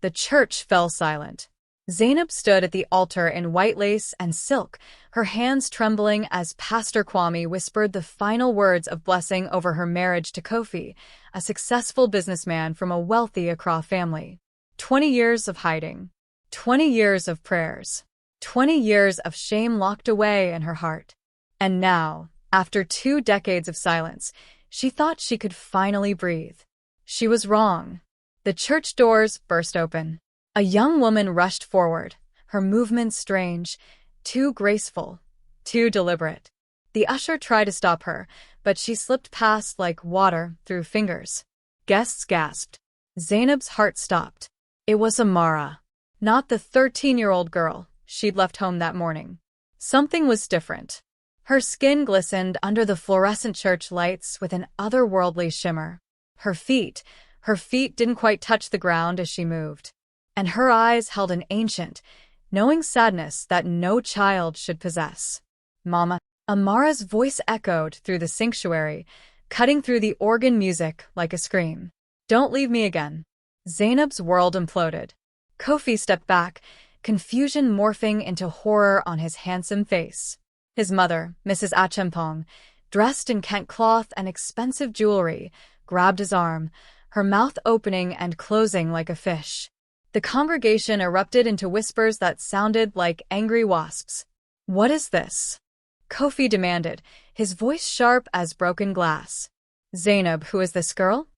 the church fell silent. ZAINAB stood at the altar in white lace and silk, her hands trembling as Pastor Kwame whispered the final words of blessing over her marriage to Kofi, a successful businessman from a wealthy Accra family. 20 years of hiding. 20 years of prayers. 20 years of shame locked away in her heart. And now, after 2 decades of silence, she thought she could finally breathe. She was wrong. The church doors burst open. A young woman rushed forward, her movements strange, too graceful, too deliberate. The usher tried to stop her, but she slipped past like water through fingers. Guests gasped. ZAINAB's heart stopped. It was Amara, not the 13-year-old girl she'd left home that morning. Something was different. Her skin glistened under the fluorescent church lights with an otherworldly shimmer. Her feet didn't quite touch the ground as she moved. And her eyes held an ancient, knowing sadness that no child should possess. "Mama." Amara's voice echoed through the sanctuary, cutting through the organ music like a scream. "Don't leave me again." ZAINAB's world imploded. Kofi stepped back, confusion morphing into horror on his handsome face. His mother, Mrs. Achempong, dressed in Kent cloth and expensive jewelry, grabbed his arm, her mouth opening and closing like a fish. The congregation erupted into whispers that sounded like angry wasps. "What is this?" Kofi demanded, his voice sharp as broken glass. "ZAINAB, who is this girl?"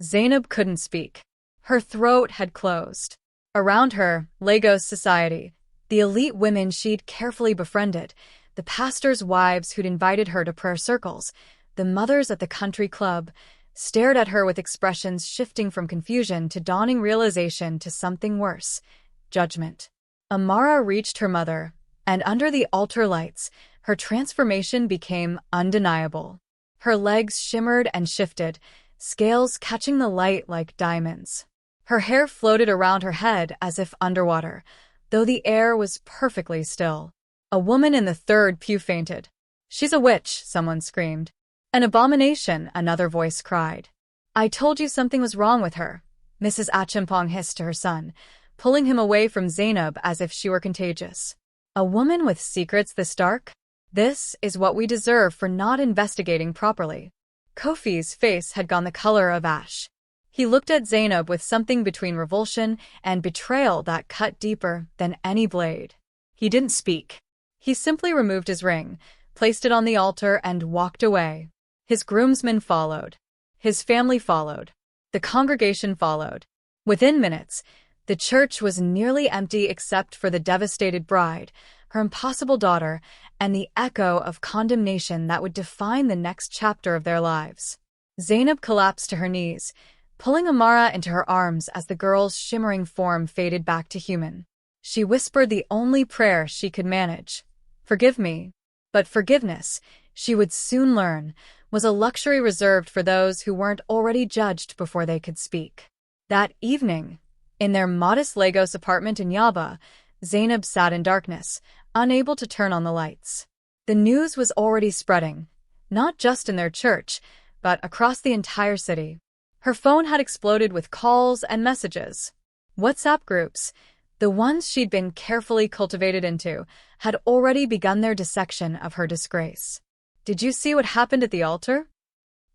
ZAINAB couldn't speak. Her throat had closed. Around her, Lagos society, the elite women she'd carefully befriended, the pastors' wives who'd invited her to prayer circles, the mothers at the country club, stared at her with expressions shifting from confusion to dawning realization to something worse, judgment. Amara reached her mother, and under the altar lights, her transformation became undeniable. Her legs shimmered and shifted, scales catching the light like diamonds. Her hair floated around her head as if underwater, though the air was perfectly still. A woman in the third pew fainted. "She's a witch," someone screamed. "An abomination," another voice cried. "I told you something was wrong with her," Mrs. Achempong hissed to her son, pulling him away from ZAINAB as if she were contagious. "A woman with secrets this dark? This is what we deserve for not investigating properly." Kofi's face had gone the color of ash. He looked at ZAINAB with something between revulsion and betrayal that cut deeper than any blade. He didn't speak. He simply removed his ring, placed it on the altar, and walked away. His groomsmen followed. His family followed. The congregation followed. Within minutes, the church was nearly empty except for the devastated bride, her impossible daughter, and the echo of condemnation that would define the next chapter of their lives. ZAINAB collapsed to her knees, pulling Amara into her arms as the girl's shimmering form faded back to human. She whispered the only prayer she could manage. "Forgive me." But forgiveness, she would soon learn, was a luxury reserved for those who weren't already judged before they could speak. That evening, in their modest Lagos apartment in Yaba, ZAINAB sat in darkness, unable to turn on the lights. The news was already spreading, not just in their church, but across the entire city. Her phone had exploded with calls and messages. WhatsApp groups, the ones she'd been carefully cultivated into, had already begun their dissection of her disgrace. "Did you see what happened at the altar?"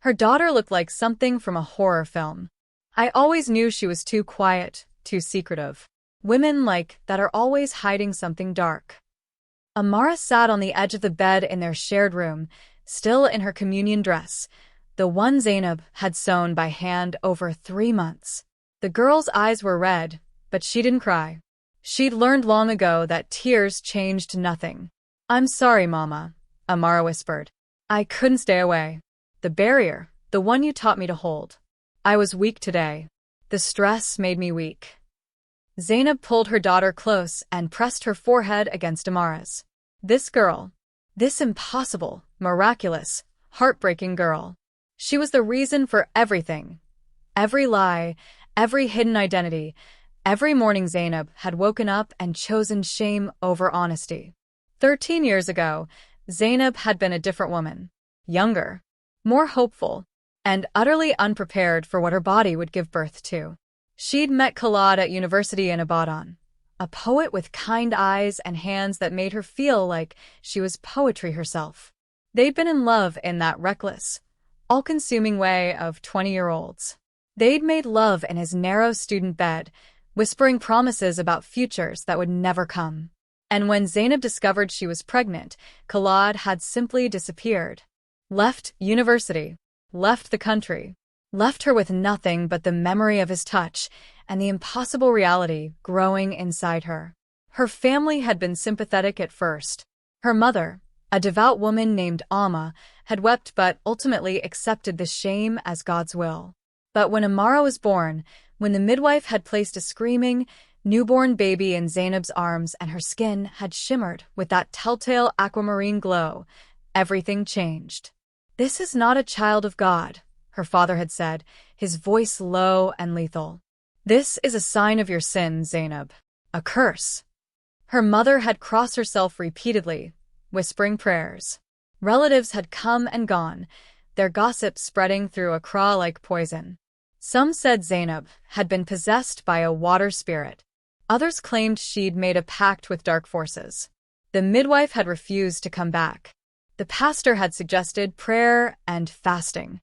Her daughter looked like something from a horror film. "I always knew she was too quiet, too secretive. Women like that are always hiding something dark." Amara sat on the edge of the bed in their shared room, still in her communion dress, the one ZAINAB had sewn by hand over 3 months. The girl's eyes were red, but she didn't cry. She'd learned long ago that tears changed nothing. "I'm sorry, Mama," Amara whispered. "I couldn't stay away. The barrier, the one you taught me to hold. I was weak today. The stress made me weak." ZAINAB pulled her daughter close and pressed her forehead against Amara's. This girl, this impossible, miraculous, heartbreaking girl. She was the reason for everything. Every lie, every hidden identity. Every morning ZAINAB had woken up and chosen shame over honesty. 13 years ago, ZAINAB had been a different woman. Younger, more hopeful, and utterly unprepared for what her body would give birth to. She'd met Khalid at university in Ibadan, a poet with kind eyes and hands that made her feel like she was poetry herself. They'd been in love in that reckless, all-consuming way of 20-year-olds. They'd made love in his narrow student bed, whispering promises about futures that would never come. And when ZAINAB discovered she was pregnant, Khalid had simply disappeared. Left university, left the country, left her with nothing but the memory of his touch and the impossible reality growing inside her. Her family had been sympathetic at first. Her mother, a devout woman named Amara, had wept but ultimately accepted the shame as God's will. But when Amara was born, when the midwife had placed a screaming, newborn baby in ZAINAB's arms and her skin had shimmered with that telltale aquamarine glow, everything changed. "This is not a child of God," her father had said, his voice low and lethal. "This is a sign of your sin, ZAINAB. A curse." Her mother had crossed herself repeatedly, whispering prayers. Relatives had come and gone, their gossip spreading through Accra like poison. Some said ZAINAB had been possessed by a water spirit. Others claimed she'd made a pact with dark forces. The midwife had refused to come back. The pastor had suggested prayer and fasting.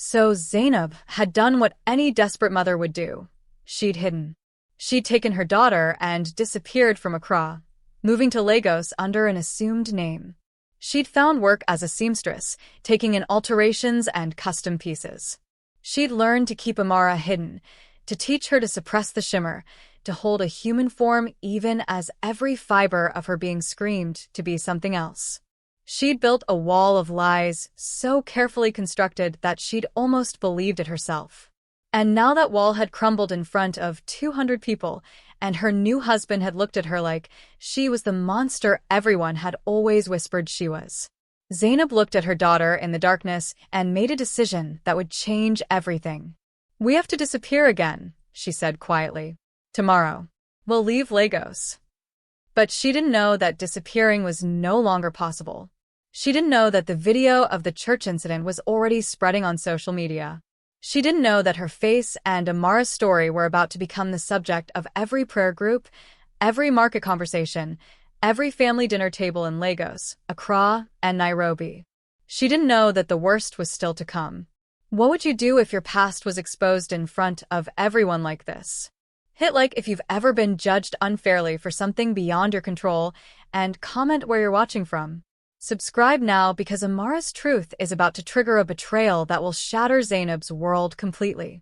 So ZAINAB had done what any desperate mother would do. She'd hidden. She'd taken her daughter and disappeared from Accra, moving to Lagos under an assumed name. She'd found work as a seamstress, taking in alterations and custom pieces. She'd learned to keep Amara hidden, to teach her to suppress the shimmer, to hold a human form even as every fiber of her being screamed to be something else. She'd built a wall of lies so carefully constructed that she'd almost believed it herself. And now that wall had crumbled in front of 200 people, and her new husband had looked at her like she was the monster everyone had always whispered she was. ZAINAB looked at her daughter in the darkness and made a decision that would change everything. "We have to disappear again," she said quietly. "Tomorrow. We'll leave Lagos." But she didn't know that disappearing was no longer possible. She didn't know that the video of the church incident was already spreading on social media. She didn't know that her face and Amara's story were about to become the subject of every prayer group, every market conversation, every family dinner table in Lagos, Accra, and Nairobi. She didn't know that the worst was still to come. What would you do if your past was exposed in front of everyone like this? Hit like if you've ever been judged unfairly for something beyond your control, and comment where you're watching from. Subscribe now because Amara's truth is about to trigger a betrayal that will shatter ZAINAB's world completely.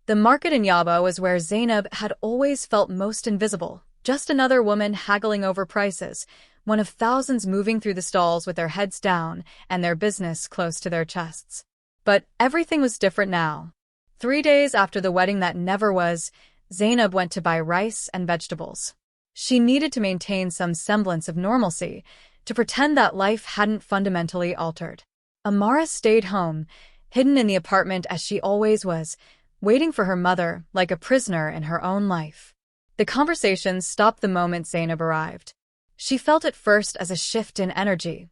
The market in Yaba was where ZAINAB had always felt most invisible, just another woman haggling over prices, one of thousands moving through the stalls with their heads down and their business close to their chests. But everything was different now. 3 days after the wedding that never was, ZAINAB went to buy rice and vegetables. She needed to maintain some semblance of normalcy, to pretend that life hadn't fundamentally altered. Amara stayed home, hidden in the apartment as she always was, waiting for her mother like a prisoner in her own life. The conversation stopped the moment ZAINAB arrived. She felt it first as a shift in energy.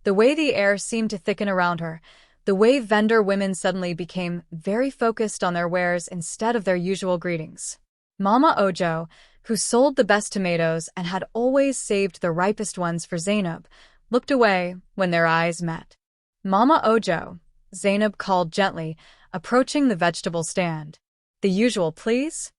The way the air seemed to thicken around her, the way vendor women suddenly became very focused on their wares instead of their usual greetings. Mama Ojo, who sold the best tomatoes and had always saved the ripest ones for ZAINAB, looked away when their eyes met. "Mama Ojo," ZAINAB called gently, approaching the vegetable stand. "The usual, please?"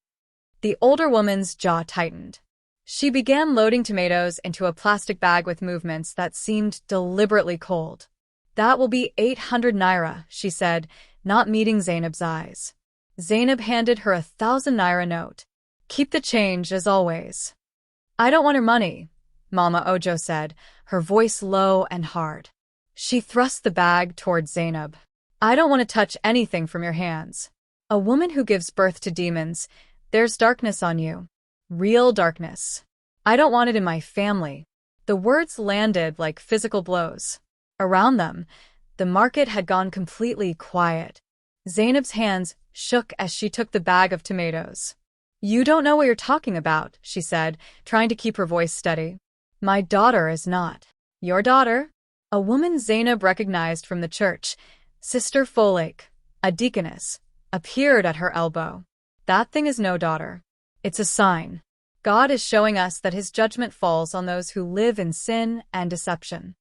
The older woman's jaw tightened. She began loading tomatoes into a plastic bag with movements that seemed deliberately cold. "That will be 800 naira, she said, not meeting ZAINAB's eyes. ZAINAB handed her 1,000 naira note. "Keep the change as always." "I don't want her money," Mama Ojo said, her voice low and hard. She thrust the bag toward ZAINAB. "I don't want to touch anything from your hands. A woman who gives birth to demons, there's darkness on you. Real darkness. I don't want it in my family." The words landed like physical blows. Around them, the market had gone completely quiet. ZAINAB's hands shook as she took the bag of tomatoes. "You don't know what you're talking about," she said, trying to keep her voice steady. "My daughter is not." "Your daughter?" A woman ZAINAB recognized from the church, Sister Folake, a deaconess, appeared at her elbow. That thing is no daughter. It's a sign. God is showing us that his judgment falls on those who live in sin and deception.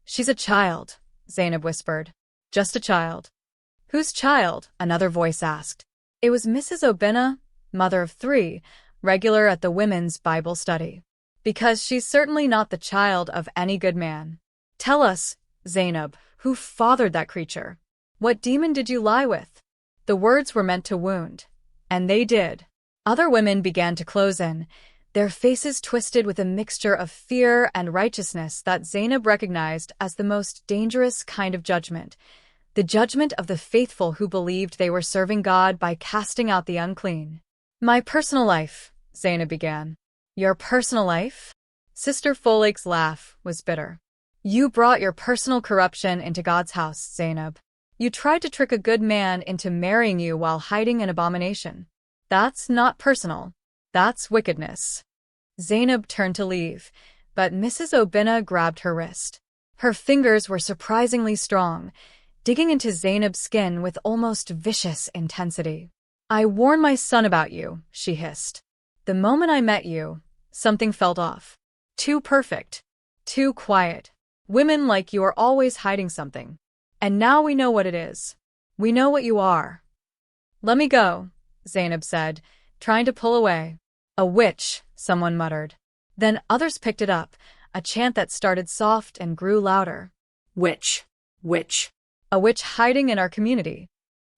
She's a child, ZAINAB whispered. Just a child. Whose child? Another voice asked. It was Mrs. Obinna, mother of 3, regular at the women's Bible study. Because she's certainly not the child of any good man. Tell us, ZAINAB, who fathered that creature? What demon did you lie with? The words were meant to wound. And they did. Other women began to close in, their faces twisted with a mixture of fear and righteousness that ZAINAB recognized as the most dangerous kind of judgment. The judgment of the faithful who believed they were serving God by casting out the unclean. My personal life, ZAINAB began. Your personal life? Sister Folake's laugh was bitter. You brought your personal corruption into God's house, ZAINAB. You tried to trick a good man into marrying you while hiding an abomination. That's not personal. That's wickedness. ZAINAB turned to leave, but Mrs. Obinna grabbed her wrist. Her fingers were surprisingly strong, digging into ZAINAB's skin with almost vicious intensity. I warned my son about you, she hissed. The moment I met you, something felt off. Too perfect. Too quiet. Women like you are always hiding something. And now we know what it is. We know what you are. Let me go, ZAINAB said, trying to pull away. A witch, someone muttered. Then others picked it up, a chant that started soft and grew louder. Witch. Witch. A witch hiding in our community.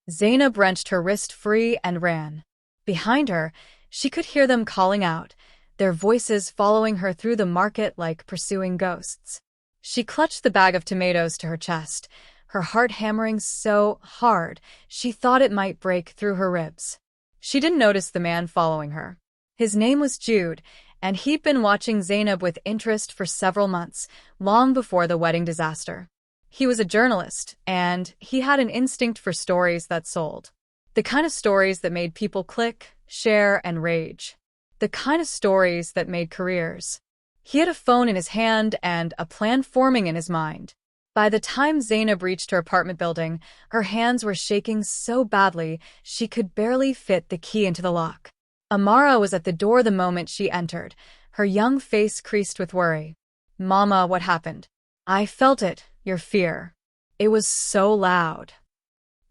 ZAINAB wrenched her wrist free and ran. Behind her, she could hear them calling out, their voices following her through the market like pursuing ghosts. She clutched the bag of tomatoes to her chest, her heart hammering so hard she thought it might break through her ribs. She didn't notice the man following her. His name was Jude, and he'd been watching ZAINAB with interest for several months, long before the wedding disaster. He was a journalist, and he had an instinct for stories that sold. The kind of stories that made people click, share, and rage. The kind of stories that made careers. He had a phone in his hand and a plan forming in his mind. By the time ZAINAB reached her apartment building, her hands were shaking so badly she could barely fit the key into the lock. Amara was at the door the moment she entered, her young face creased with worry. Mama, what happened? I felt it, your fear. It was so loud.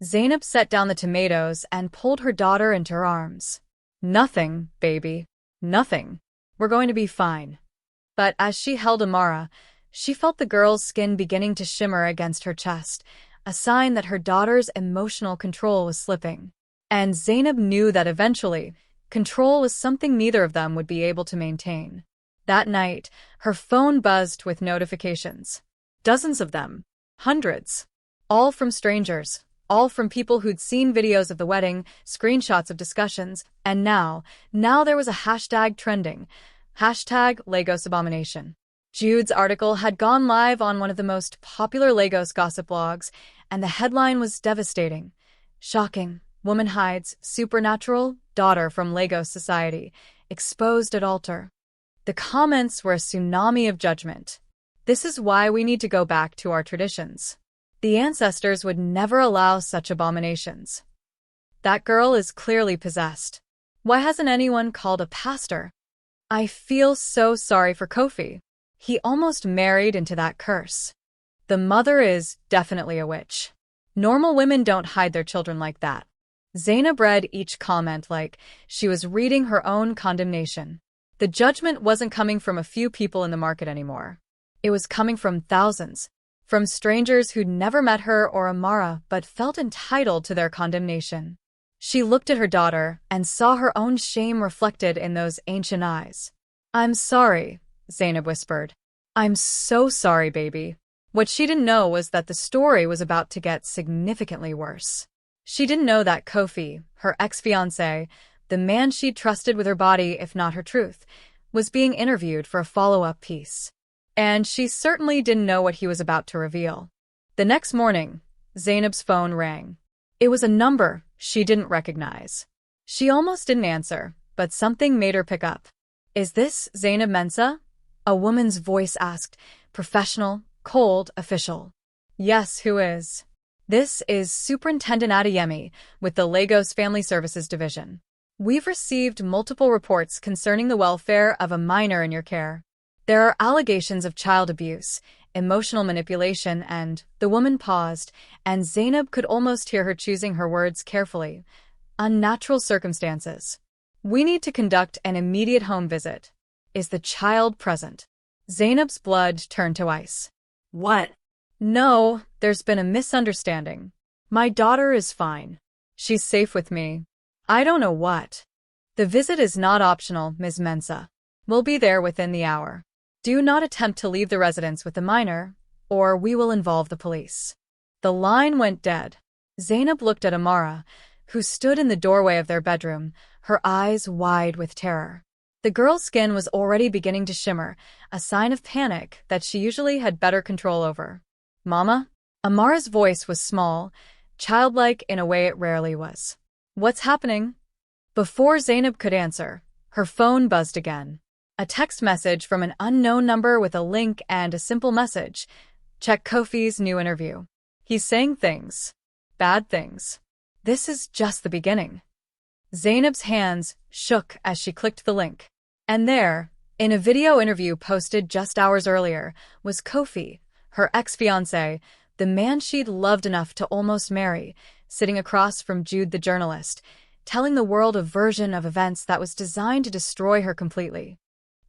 ZAINAB set down the tomatoes and pulled her daughter into her arms. Nothing, baby. Nothing. We're going to be fine. But as she held Amara, she felt the girl's skin beginning to shimmer against her chest, a sign that her daughter's emotional control was slipping. And ZAINAB knew that eventually, control was something neither of them would be able to maintain. That night, her phone buzzed with notifications. Dozens of them. Hundreds. All from strangers. All from people who'd seen videos of the wedding, screenshots of discussions, and now there was a hashtag trending. Hashtag Lagos Abomination. Jude's article had gone live on one of the most popular Lagos gossip blogs, and the headline was devastating. Shocking. Woman hides supernatural daughter from Lagos society. Exposed at altar. The comments were a tsunami of judgment. This is why we need to go back to our traditions. The ancestors would never allow such abominations. That girl is clearly possessed. Why hasn't anyone called a pastor? I feel so sorry for Kofi. He almost married into that curse. The mother is definitely a witch. Normal women don't hide their children like that. ZAINAB read each comment like she was reading her own condemnation. The judgment wasn't coming from a few people in the market anymore. It was coming from thousands. From strangers who'd never met her or Amara but felt entitled to their condemnation. She looked at her daughter and saw her own shame reflected in those ancient eyes. I'm sorry, ZAINAB whispered. I'm so sorry, baby. What she didn't know was that the story was about to get significantly worse. She didn't know that Kofi, her ex-fiancé, the man she'd trusted with her body if not her truth, was being interviewed for a follow-up piece. And she certainly didn't know what he was about to reveal. The next morning, ZAINAB's phone rang. It was a number she didn't recognize. She almost didn't answer, but something made her pick up. Is this ZAINAB MENSAH? A woman's voice asked, professional, cold, official. Yes, who is? This is Superintendent Adeyemi with the Lagos Family Services Division. We've received multiple reports concerning the welfare of a minor in your care. There are allegations of child abuse, emotional manipulation, and the woman paused, and ZAINAB could almost hear her choosing her words carefully. Unnatural circumstances. We need to conduct an immediate home visit. Is the child present? ZAINAB's blood turned to ice. What? No, there's been a misunderstanding. My daughter is fine. She's safe with me. I don't know what. The visit is not optional, Ms. Mensah. We'll be there within the hour. Do not attempt to leave the residence with the minor, or we will involve the police. The line went dead. ZAINAB looked at Amara, who stood in the doorway of their bedroom, her eyes wide with terror. The girl's skin was already beginning to shimmer, a sign of panic that she usually had better control over. Mama? Amara's voice was small, childlike in a way it rarely was. What's happening? Before ZAINAB could answer, her phone buzzed again. A text message from an unknown number with a link and a simple message. Check Kofi's new interview. He's saying things. Bad things. This is just the beginning. ZAINAB's hands shook as she clicked the link. And there, in a video interview posted just hours earlier, was Kofi, her ex-fiancé, the man she'd loved enough to almost marry, sitting across from Jude the journalist, telling the world a version of events that was designed to destroy her completely.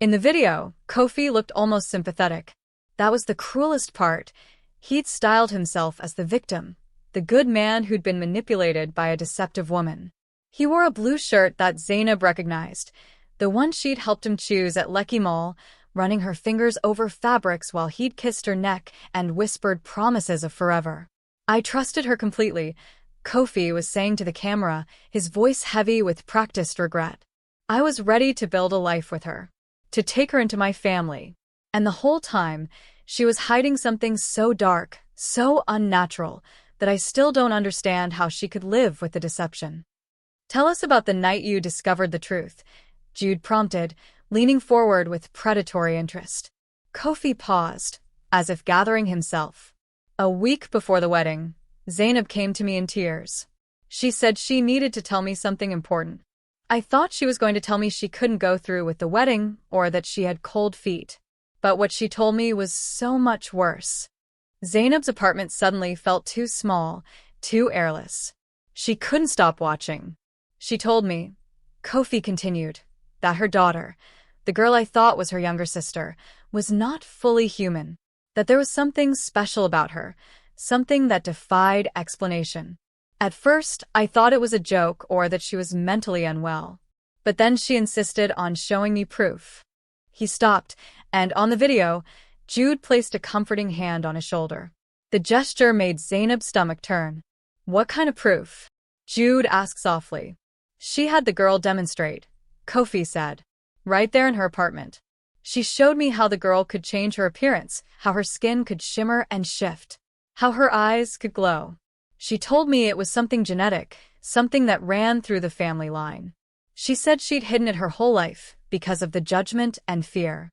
In the video, Kofi looked almost sympathetic. That was the cruelest part. He'd styled himself as the victim, the good man who'd been manipulated by a deceptive woman. He wore a blue shirt that ZAINAB recognized, the one she'd helped him choose at Lekki Mall, running her fingers over fabrics while he'd kissed her neck and whispered promises of forever. I trusted her completely, Kofi was saying to the camera, his voice heavy with practiced regret. I was ready to build a life with her, to take her into my family. And the whole time, she was hiding something so dark, so unnatural, that I still don't understand how she could live with the deception. Tell us about the night you discovered the truth, Jude prompted, leaning forward with predatory interest. Kofi paused, as if gathering himself. A week before the wedding, ZAINAB came to me in tears. She said she needed to tell me something important. I thought she was going to tell me she couldn't go through with the wedding or that she had cold feet. But what she told me was so much worse. ZAINAB's apartment suddenly felt too small, too airless. She couldn't stop watching. She told me, Kofi continued, that her daughter, the girl I thought was her younger sister, was not fully human, that there was something special about her, something that defied explanation. At first, I thought it was a joke or that she was mentally unwell. But then she insisted on showing me proof. He stopped, and on the video, Jude placed a comforting hand on his shoulder. The gesture made ZAINAB's stomach turn. What kind of proof? Jude asked softly. She had the girl demonstrate, Kofi said. Right there in her apartment. She showed me how the girl could change her appearance, how her skin could shimmer and shift, how her eyes could glow. She told me it was something genetic, something that ran through the family line. She said she'd hidden it her whole life because of the judgment and fear.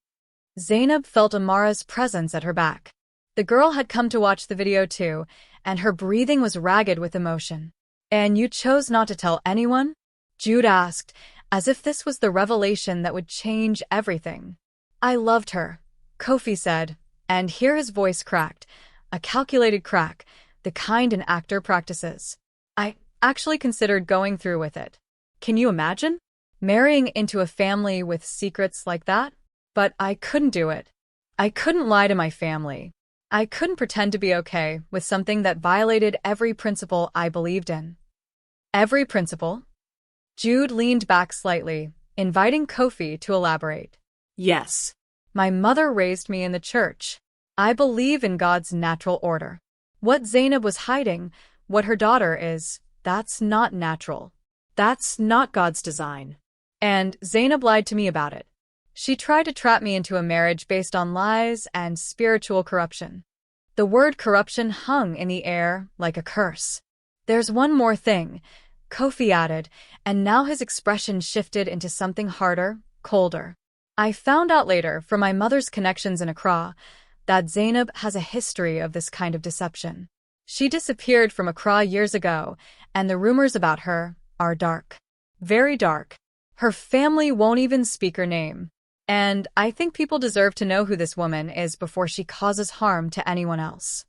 ZAINAB felt Amara's presence at her back. The girl had come to watch the video too, and her breathing was ragged with emotion. And you chose not to tell anyone? Jude asked, as if this was the revelation that would change everything. I loved her, Kofi said, and here his voice cracked, a calculated crack, the kind an actor practices. I actually considered going through with it. Can you imagine? Marrying into a family with secrets like that? But I couldn't do it. I couldn't lie to my family. I couldn't pretend to be okay with something that violated every principle I believed in. Every principle? Jude leaned back slightly, inviting Kofi to elaborate. Yes. My mother raised me in the church. I believe in God's natural order. What ZAINAB was hiding, what her daughter is, that's not natural. That's not God's design. And ZAINAB lied to me about it. She tried to trap me into a marriage based on lies and spiritual corruption. The word corruption hung in the air like a curse. There's one more thing, Kofi added, and now his expression shifted into something harder, colder. I found out later from my mother's connections in Accra that ZAINAB has a history of this kind of deception. She disappeared from Accra years ago, and the rumors about her are dark. Very dark. Her family won't even speak her name. And I think people deserve to know who this woman is before she causes harm to anyone else.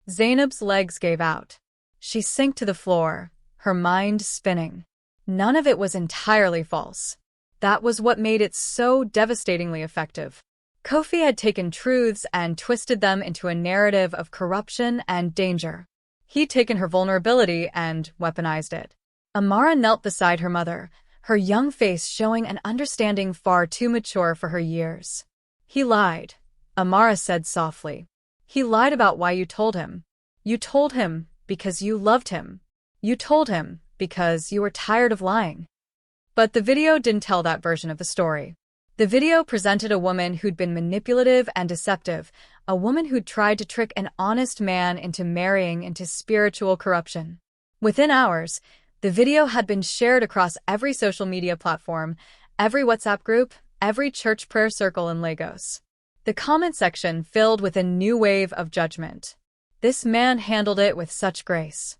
Zainab's legs gave out. She sank to the floor, her mind spinning. None of it was entirely false. That was what made it so devastatingly effective. Kofi had taken truths and twisted them into a narrative of corruption and danger. He'd taken her vulnerability and weaponized it. Amara knelt beside her mother, her young face showing an understanding far too mature for her years. He lied, Amara said softly. He lied about why you told him. You told him because you loved him. You told him because you were tired of lying. But the video didn't tell that version of the story. The video presented a woman who'd been manipulative and deceptive, a woman who'd tried to trick an honest man into marrying into spiritual corruption. Within hours, the video had been shared across every social media platform, every WhatsApp group, every church prayer circle in Lagos. The comment section filled with a new wave of judgment. This man handled it with such grace.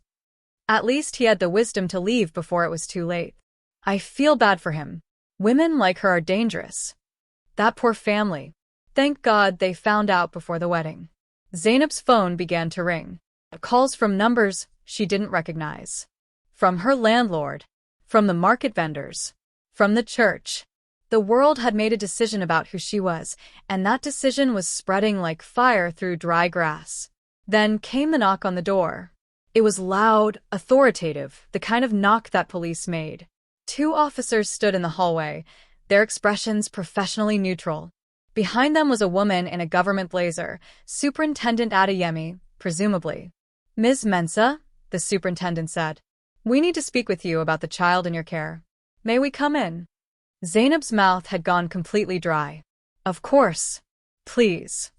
At least he had the wisdom to leave before it was too late. I feel bad for him. Women like her are dangerous. That poor family. Thank God they found out before the wedding. Zainab's phone began to ring. Calls from numbers she didn't recognize. From her landlord. From the market vendors. From the church. The world had made a decision about who she was, and that decision was spreading like fire through dry grass. Then came the knock on the door. It was loud, authoritative, the kind of knock that police made. 2 officers stood in the hallway, their expressions professionally neutral. Behind them was a woman in a government blazer, Superintendent Adeyemi, presumably. Ms. Mensah, the superintendent said. We need to speak with you about the child in your care. May we come in? Zainab's mouth had gone completely dry. Of course. Please.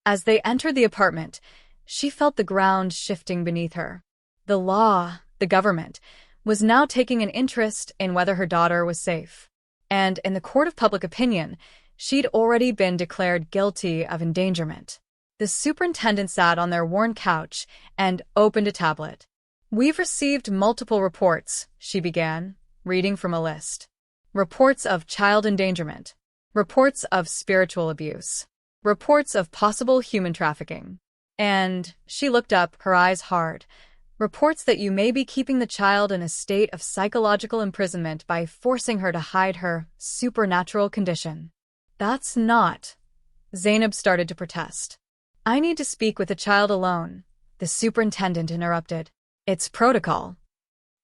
As they entered the apartment, she felt the ground shifting beneath her. The law, the government, was now taking an interest in whether her daughter was safe. And in the court of public opinion, she'd already been declared guilty of endangerment. The superintendent sat on their worn couch and opened a tablet. We've received multiple reports, she began, reading from a list. Reports of child endangerment. Reports of spiritual abuse. Reports of possible human trafficking. And she looked up, her eyes hard. Reports that you may be keeping the child in a state of psychological imprisonment by forcing her to hide her supernatural condition. That's not. Zainab started to protest. I need to speak with the child alone, the superintendent interrupted. It's protocol.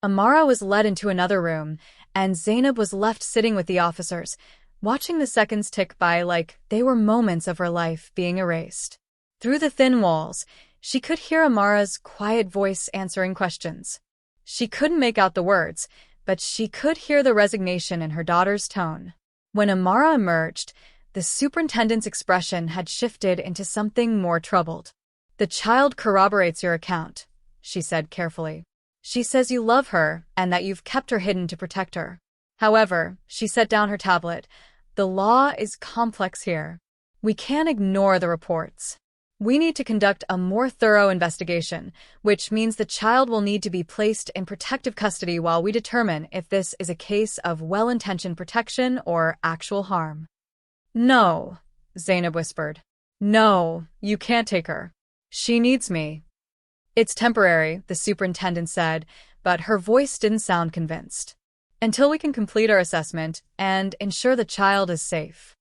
Amara was led into another room, and Zainab was left sitting with the officers, watching the seconds tick by like they were moments of her life being erased. Through the thin walls, she could hear Amara's quiet voice answering questions. She couldn't make out the words, but she could hear the resignation in her daughter's tone. When Amara emerged, the superintendent's expression had shifted into something more troubled. The child corroborates your account, she said carefully. She says you love her and that you've kept her hidden to protect her. However, she set down her tablet, the law is complex here. We can't ignore the reports. We need to conduct a more thorough investigation, which means the child will need to be placed in protective custody while we determine if this is a case of well-intentioned protection or actual harm. No, Zainab whispered. No, you can't take her. She needs me. It's temporary, the superintendent said, but her voice didn't sound convinced. Until we can complete our assessment and ensure the child is safe.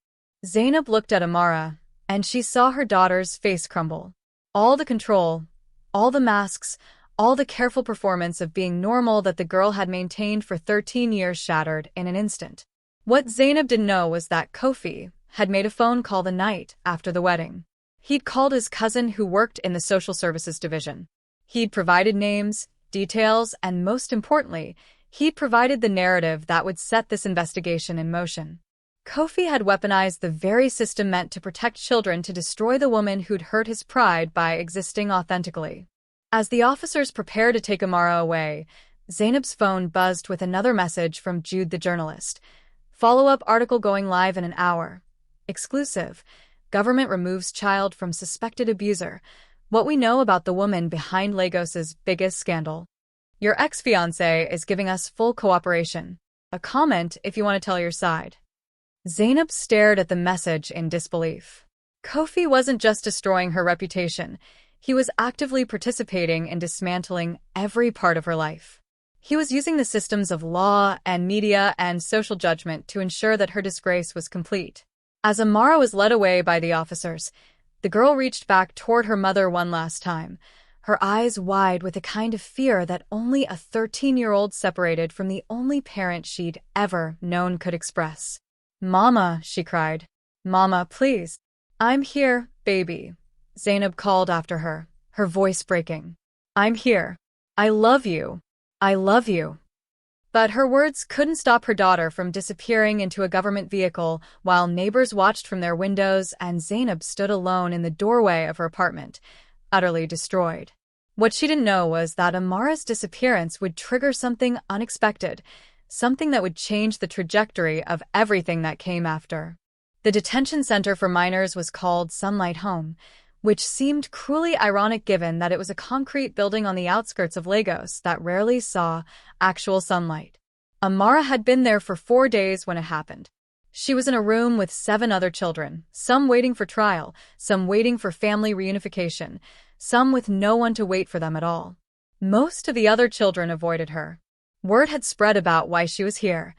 Zainab looked at Amara, and she saw her daughter's face crumble. All the control, all the masks, all the careful performance of being normal that the girl had maintained for 13 years shattered in an instant. What Zainab didn't know was that Kofi had made a phone call the night after the wedding. He'd called his cousin who worked in the social services division. He'd provided names, details, and most importantly, he'd provided the narrative that would set this investigation in motion. Kofi had weaponized the very system meant to protect children to destroy the woman who'd hurt his pride by existing authentically. As the officers prepared to take Amara away, Zainab's phone buzzed with another message from Jude the journalist. Follow-up article going live in an hour. Exclusive. Government removes child from suspected abuser. What we know about the woman behind Lagos's biggest scandal. Your ex-fiancé is giving us full cooperation. A comment if you want to tell your side. Zainab stared at the message in disbelief. Kofi wasn't just destroying her reputation. He was actively participating in dismantling every part of her life. He was using the systems of law and media and social judgment to ensure that her disgrace was complete. As Amara was led away by the officers, the girl reached back toward her mother one last time, her eyes wide with a kind of fear that only a 13-year-old separated from the only parent she'd ever known could express. "Mama," she cried. "Mama, please." "I'm here, baby," Zainab called after her, her voice breaking. "I'm here. I love you. I love you." But her words couldn't stop her daughter from disappearing into a government vehicle while neighbors watched from their windows and Zainab stood alone in the doorway of her apartment, utterly destroyed. What she didn't know was that Amara's disappearance would trigger something unexpected, something that would change the trajectory of everything that came after. The detention center for minors was called Sunlight Home, which seemed cruelly ironic given that it was a concrete building on the outskirts of Lagos that rarely saw actual sunlight. Amara had been there for 4 days when it happened. She was in a room with 7 other children, some waiting for trial, some waiting for family reunification, some with no one to wait for them at all. Most of the other children avoided her. Word had spread about why she was here,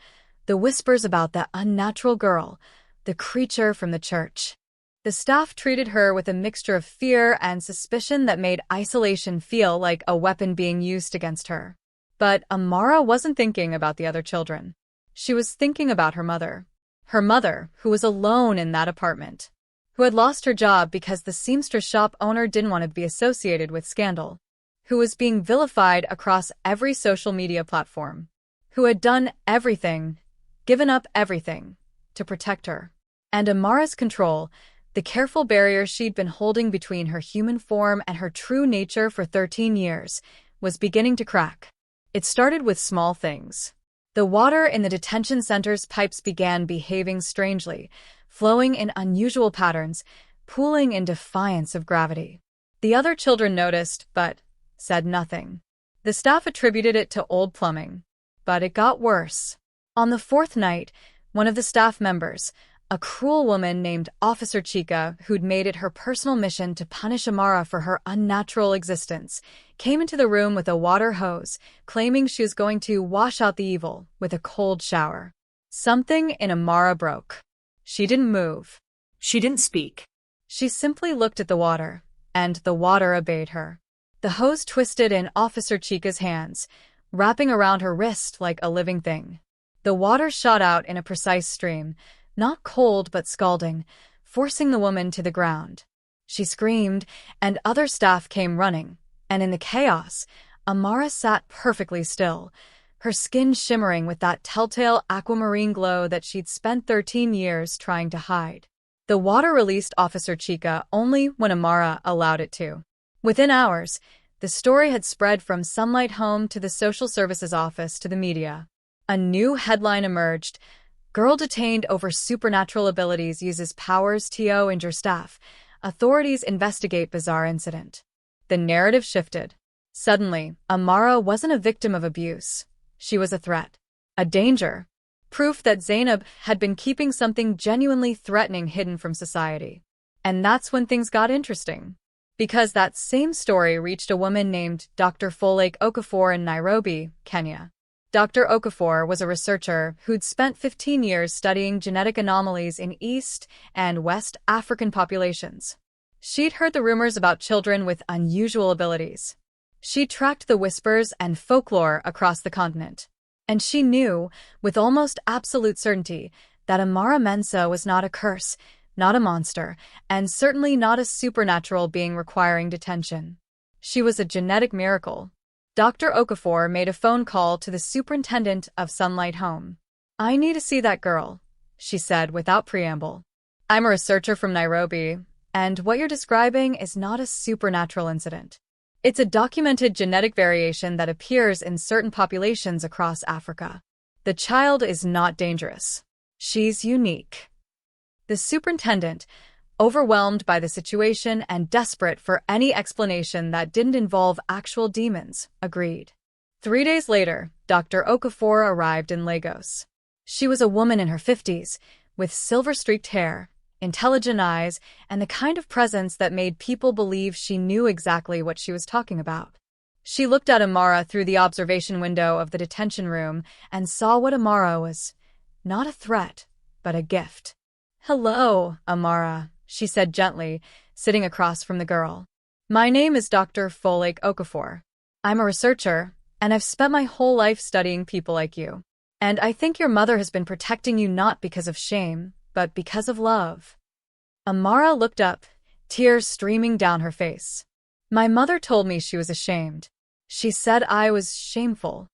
the whispers about the unnatural girl, the creature from the church. The staff treated her with a mixture of fear and suspicion that made isolation feel like a weapon being used against her. But Amara wasn't thinking about the other children. She was thinking about her mother. Her mother, who was alone in that apartment. Who had lost her job because the seamstress shop owner didn't want to be associated with scandal. Who was being vilified across every social media platform. Who had done everything, given up everything, to protect her. And Amara's control, the careful barrier she'd been holding between her human form and her true nature for 13 years, was beginning to crack. It started with small things. The water in the detention center's pipes began behaving strangely, flowing in unusual patterns, pooling in defiance of gravity. The other children noticed, but said nothing. The staff attributed it to old plumbing. But it got worse. On the 4th night, one of the staff members, a cruel woman named Officer Chica, who'd made it her personal mission to punish Amara for her unnatural existence, came into the room with a water hose, claiming she was going to wash out the evil with a cold shower. Something in Amara broke. She didn't move. She didn't speak. She simply looked at the water, and the water obeyed her. The hose twisted in Officer Chica's hands, wrapping around her wrist like a living thing. The water shot out in a precise stream, not cold but scalding, forcing the woman to the ground. She screamed, and other staff came running, and in the chaos, Amara sat perfectly still, her skin shimmering with that telltale aquamarine glow that she'd spent 13 years trying to hide. The water released Officer Chica only when Amara allowed it to. Within hours, the story had spread from Sunlight Home to the social services office to the media. A new headline emerged: "Girl detained over supernatural abilities uses powers to injure staff. Authorities investigate bizarre incident." The narrative shifted. Suddenly, Amara wasn't a victim of abuse. She was a threat. A danger. Proof that Zainab had been keeping something genuinely threatening hidden from society. And that's when things got interesting. Because that same story reached a woman named Dr. Folake Okafor in Nairobi, Kenya. Dr. Okafor was a researcher who'd spent 15 years studying genetic anomalies in East and West African populations. She'd heard the rumors about children with unusual abilities. She tracked the whispers and folklore across the continent. And she knew, with almost absolute certainty, that Amara Mensah was not a curse, not a monster, and certainly not a supernatural being requiring detention. She was a genetic miracle. Dr. Okafor made a phone call to the superintendent of Sunlight Home. "I need to see that girl," she said without preamble. "I'm a researcher from Nairobi, and what you're describing is not a supernatural incident. It's a documented genetic variation that appears in certain populations across Africa. The child is not dangerous. She's unique." The superintendent, overwhelmed by the situation and desperate for any explanation that didn't involve actual demons, agreed. 3 days later, Dr. Okafor arrived in Lagos. She was a woman in her 50s, with silver-streaked hair, intelligent eyes, and the kind of presence that made people believe she knew exactly what she was talking about. She looked at Amara through the observation window of the detention room and saw what Amara was. Not a threat, but a gift. "Hello, Amara," she said gently, sitting across from the girl. "My name is Dr. Folake Okafor. I'm a researcher, and I've spent my whole life studying people like you. And I think your mother has been protecting you not because of shame, but because of love." Amara looked up, tears streaming down her face. "My mother told me she was ashamed. She said I was shameful."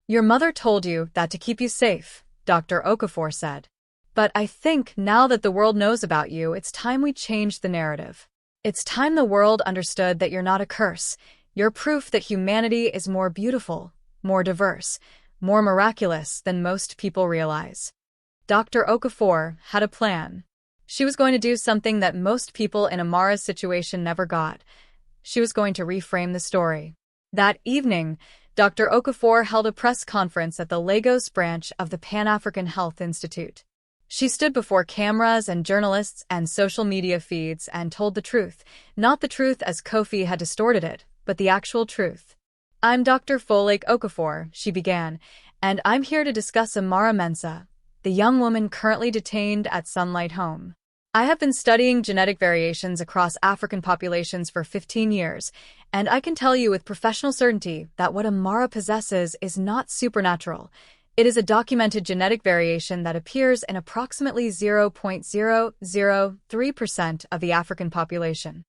"Your mother told you that to keep you safe," Dr. Okafor said. "But I think now that the world knows about you, it's time we change the narrative. It's time the world understood that you're not a curse. You're proof that humanity is more beautiful, more diverse, more miraculous than most people realize." Dr. Okafor had a plan. She was going to do something that most people in Amara's situation never got. She was going to reframe the story. That evening, Dr. Okafor held a press conference at the Lagos branch of the Pan-African Health Institute. She stood before cameras and journalists and social media feeds and told the truth, not the truth as Kofi had distorted it, but the actual truth. "I'm Dr. Folake Okafor," she began, "and I'm here to discuss Amara Mensah, the young woman currently detained at Sunlight Home. I have been studying genetic variations across African populations for 15 years, and I can tell you with professional certainty that what Amara possesses is not supernatural. It is a documented genetic variation that appears in approximately 0.003% of the African population."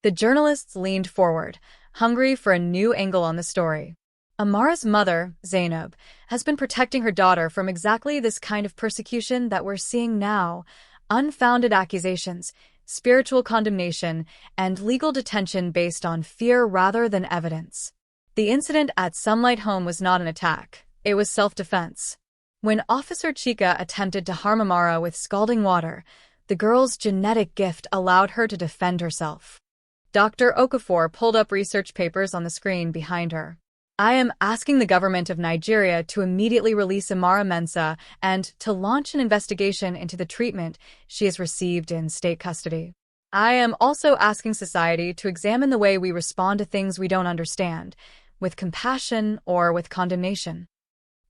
The journalists leaned forward, hungry for a new angle on the story. Amara's mother, ZAINAB, has been protecting her daughter from exactly this kind of persecution that we're seeing now: unfounded accusations, spiritual condemnation, and legal detention based on fear rather than evidence. The incident at Sunlight Home was not an attack. It was self-defense. When Officer Chika attempted to harm Amara with scalding water, the girl's genetic gift allowed her to defend herself. Dr. Okafor pulled up research papers on the screen behind her. "I am asking the government of Nigeria to immediately release Amara Mensah and to launch an investigation into the treatment she has received in state custody. I am also asking society to examine the way we respond to things we don't understand, with compassion or with condemnation."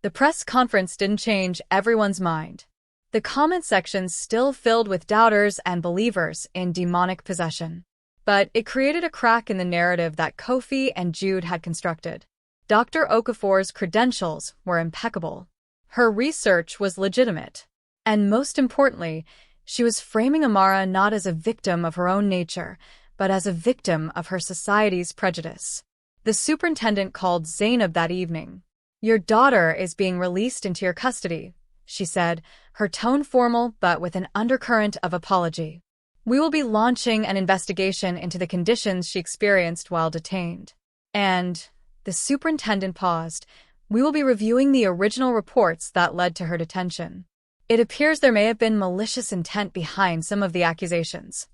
The press conference didn't change everyone's mind. The comment sections still filled with doubters and believers in demonic possession. But it created a crack in the narrative that Kofi and Jude had constructed. Dr. Okafor's credentials were impeccable. Her research was legitimate. And most importantly, she was framing Amara not as a victim of her own nature, but as a victim of her society's prejudice. The superintendent called ZAINAB that evening. "Your daughter is being released into your custody," she said, her tone formal but with an undercurrent of apology. "We will be launching an investigation into the conditions she experienced while detained. And," the superintendent paused, "we will be reviewing the original reports that led to her detention. It appears there may have been malicious intent behind some of the accusations."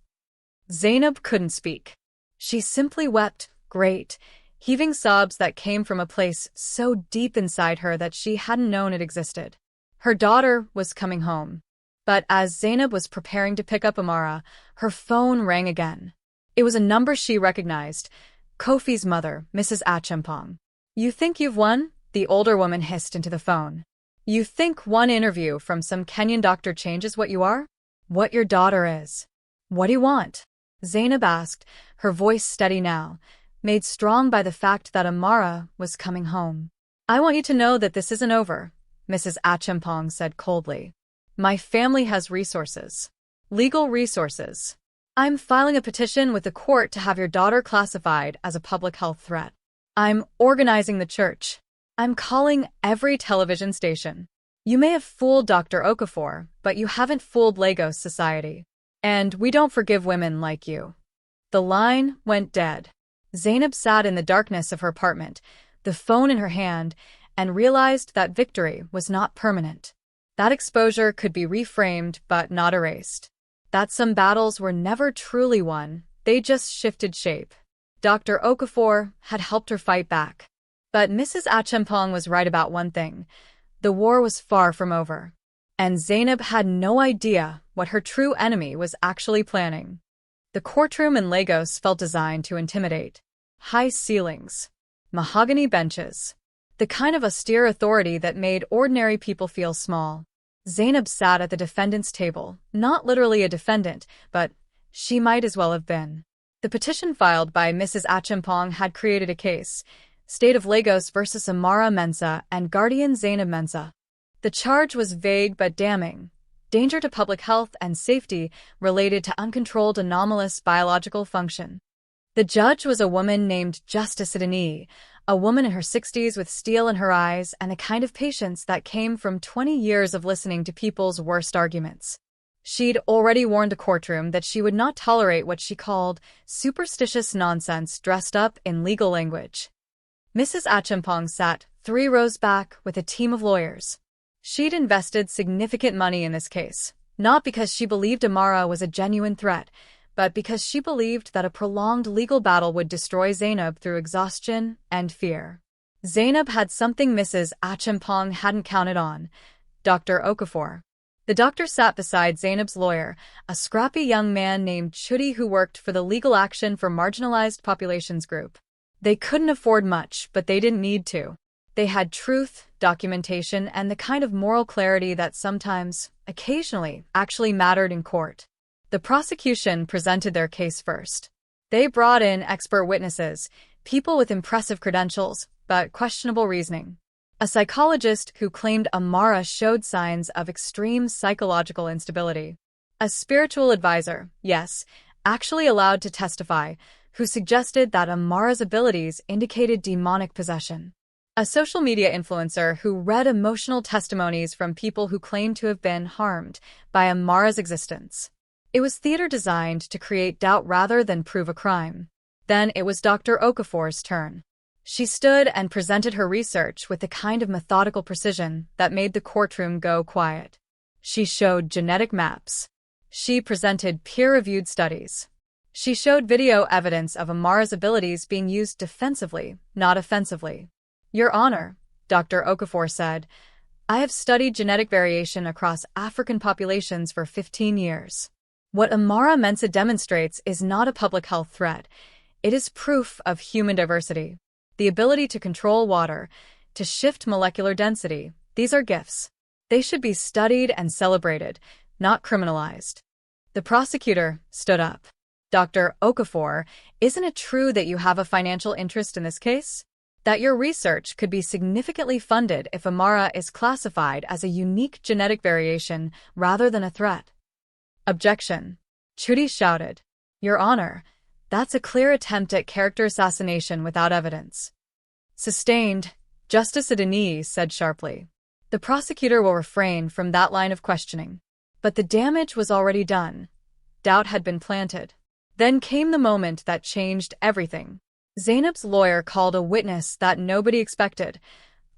ZAINAB couldn't speak. She simply wept, great, heaving sobs that came from a place so deep inside her that she hadn't known it existed. Her daughter was coming home. But as ZAINAB was preparing to pick up Amara, her phone rang again. It was a number she recognized: Kofi's mother, Mrs. Achempong. "You think you've won?" the older woman hissed into the phone. "You think one interview from some Kenyan doctor changes what you are? What your daughter is? What do you want?" ZAINAB asked, her voice steady now, made strong by the fact that Amara was coming home. "I want you to know that this isn't over," Mrs. Achempong said coldly. "My family has resources. Legal resources. I'm filing a petition with the court to have your daughter classified as a public health threat. I'm organizing the church. I'm calling every television station. You may have fooled Dr. Okafor, but you haven't fooled Lagos society. And we don't forgive women like you." The line went dead. ZAINAB sat in the darkness of her apartment, the phone in her hand, and realized that victory was not permanent. That exposure could be reframed but not erased. That some battles were never truly won, they just shifted shape. Dr. Okafor had helped her fight back. But Mrs. Achampong was right about one thing. The war was far from over. And ZAINAB had no idea what her true enemy was actually planning. The courtroom in Lagos felt designed to intimidate. High ceilings, mahogany benches, the kind of austere authority that made ordinary people feel small. ZAINAB sat at the defendant's table, not literally a defendant, but she might as well have been. The petition filed by Mrs. Achampong had created a case, State of Lagos versus Amara Mensah and guardian ZAINAB Mensah. The charge was vague but damning. Danger to public health and safety related to uncontrolled anomalous biological function. The judge was a woman named Justice Sidani, a woman in her 60s with steel in her eyes and the kind of patience that came from 20 years of listening to people's worst arguments. She'd already warned the courtroom that she would not tolerate what she called superstitious nonsense dressed up in legal language. Mrs. Achampong sat 3 rows back with a team of lawyers. She'd invested significant money in this case, not because she believed Amara was a genuine threat, but because she believed that a prolonged legal battle would destroy ZAINAB through exhaustion and fear. ZAINAB had something Mrs. Achampong hadn't counted on: Dr. Okafor. The doctor sat beside ZAINAB's lawyer, a scrappy young man named Chudi who worked for the Legal Action for Marginalized Populations group. They couldn't afford much, but they didn't need to. They had truth, documentation, and the kind of moral clarity that sometimes, occasionally, actually mattered in court. The prosecution presented their case first. They brought in expert witnesses, people with impressive credentials, but questionable reasoning. A psychologist who claimed Amara showed signs of extreme psychological instability. A spiritual advisor, yes, actually allowed to testify, who suggested that Amara's abilities indicated demonic possession. A social media influencer who read emotional testimonies from people who claimed to have been harmed by Amara's existence. It was theater designed to create doubt rather than prove a crime. Then it was Dr. Okafor's turn. She stood and presented her research with the kind of methodical precision that made the courtroom go quiet. She showed genetic maps. She presented peer-reviewed studies. She showed video evidence of Amara's abilities being used defensively, not offensively. Your Honor, Dr. Okafor said, I have studied genetic variation across African populations for 15 years. What Amara Mensah demonstrates is not a public health threat. It is proof of human diversity. The ability to control water, to shift molecular density, these are gifts. They should be studied and celebrated, not criminalized. The prosecutor stood up. Dr. Okafor, isn't it true that you have a financial interest in this case? That your research could be significantly funded if Amara is classified as a unique genetic variation rather than a threat? Objection. Chudi shouted. Your Honor, that's a clear attempt at character assassination without evidence. Sustained, Justice Sidani said sharply. The prosecutor will refrain from that line of questioning. But the damage was already done. Doubt had been planted. Then came the moment that changed everything. ZAINAB's lawyer called a witness that nobody expected.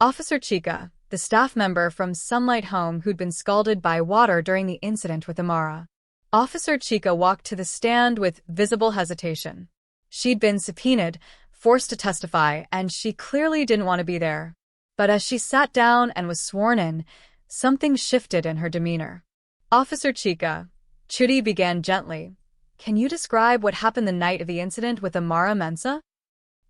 Officer Chika, the staff member from Sunlight Home who'd been scalded by water during the incident with Amara. Officer Chika walked to the stand with visible hesitation. She'd been subpoenaed, forced to testify, and she clearly didn't want to be there. But as she sat down and was sworn in, something shifted in her demeanor. Officer Chika, Chudi began gently. Can you describe what happened the night of the incident with Amara Mensah?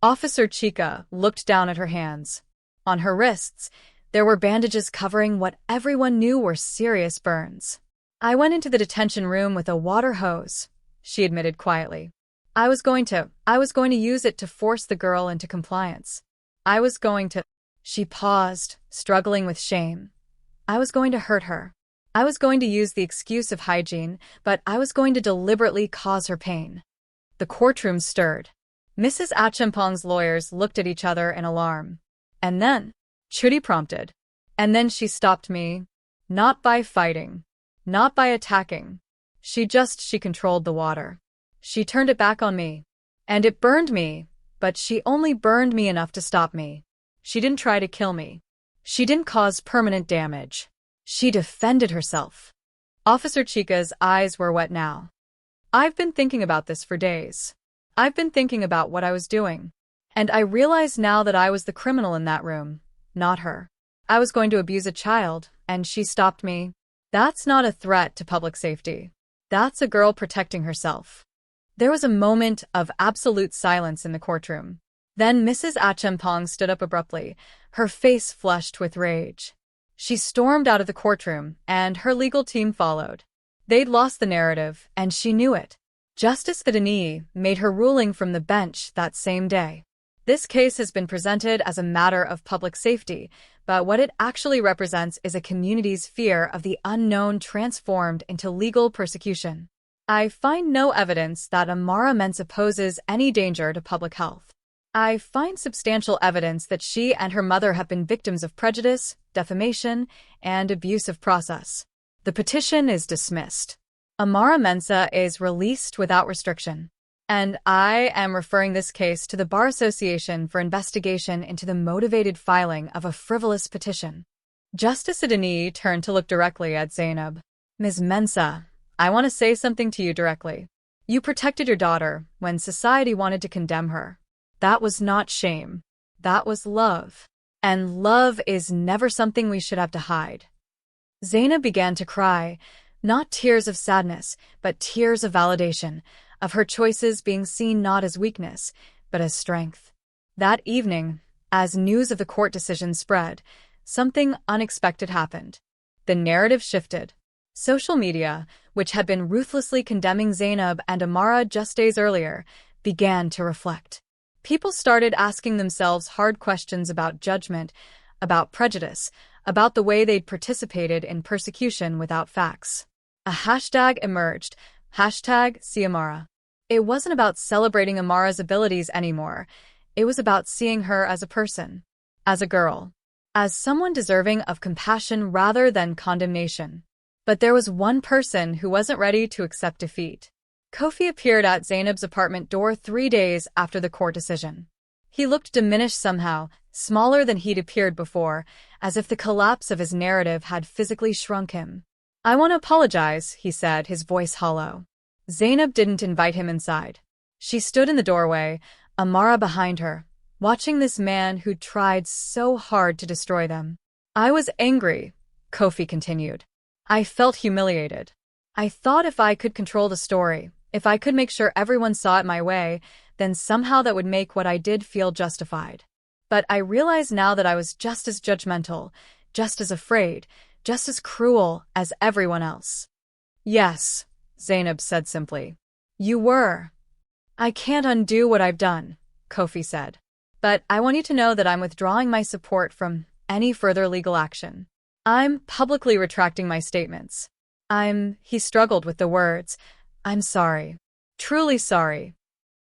Officer Chika looked down at her hands. On her wrists, there were bandages covering what everyone knew were serious burns. I went into the detention room with a water hose, she admitted quietly. I was going to use it to force the girl into compliance. She paused, struggling with shame. I was going to hurt her. I was going to use the excuse of hygiene, but I was going to deliberately cause her pain. The courtroom stirred. Mrs. Achampong's lawyers looked at each other in alarm. And then, Chudi prompted. And then she stopped me. Not by fighting. Not by attacking. She controlled the water. She turned it back on me. And it burned me, but she only burned me enough to stop me. She didn't try to kill me. She didn't cause permanent damage. She defended herself. Officer Chika's eyes were wet now. I've been thinking about this for days. I've been thinking about what I was doing. And I realize now that I was the criminal in that room, not her. I was going to abuse a child, and she stopped me. That's not a threat to public safety. That's a girl protecting herself. There was a moment of absolute silence in the courtroom. Then Mrs. Achampong stood up abruptly, her face flushed with rage. She stormed out of the courtroom, and her legal team followed. They'd lost the narrative, and she knew it. Justice Fidani made her ruling from the bench that same day. This case has been presented as a matter of public safety, but what it actually represents is a community's fear of the unknown transformed into legal persecution. I find no evidence that Amara Mensah poses any danger to public health. I find substantial evidence that she and her mother have been victims of prejudice, defamation, and abusive process. The petition is dismissed. Amara Mensah is released without restriction. And I am referring this case to the Bar Association for investigation into the motivated filing of a frivolous petition. Justice Adani turned to look directly at ZAINAB. Ms. Mensah, I want to say something to you directly. You protected your daughter when society wanted to condemn her. That was not shame. That was love. And love is never something we should have to hide. ZAINAB began to cry, not tears of sadness, but tears of validation, of her choices being seen not as weakness, but as strength. That evening, as news of the court decision spread, something unexpected happened. The narrative shifted. Social media, which had been ruthlessly condemning ZAINAB and Amara just days earlier, began to reflect. People started asking themselves hard questions about judgment, about prejudice, about the way they'd participated in persecution without facts. A hashtag emerged, #SeeAmara. It wasn't about celebrating Amara's abilities anymore. It was about seeing her as a person, as a girl, as someone deserving of compassion rather than condemnation. But there was one person who wasn't ready to accept defeat. Kofi appeared at ZAINAB's apartment door 3 days after the court decision. He looked diminished somehow, smaller than he'd appeared before, as if the collapse of his narrative had physically shrunk him. I want to apologize, he said, his voice hollow. ZAINAB didn't invite him inside. She stood in the doorway, Amara behind her, watching this man who'd tried so hard to destroy them. I was angry, Kofi continued. I felt humiliated. I thought if I could control the story, if I could make sure everyone saw it my way, then somehow that would make what I did feel justified. But I realize now that I was just as judgmental, just as afraid, just as cruel as everyone else. Yes, ZAINAB said simply. You were. I can't undo what I've done, Kofi said. But I want you to know that I'm withdrawing my support from any further legal action. I'm publicly retracting my statements. He struggled with the words. I'm sorry. Truly sorry.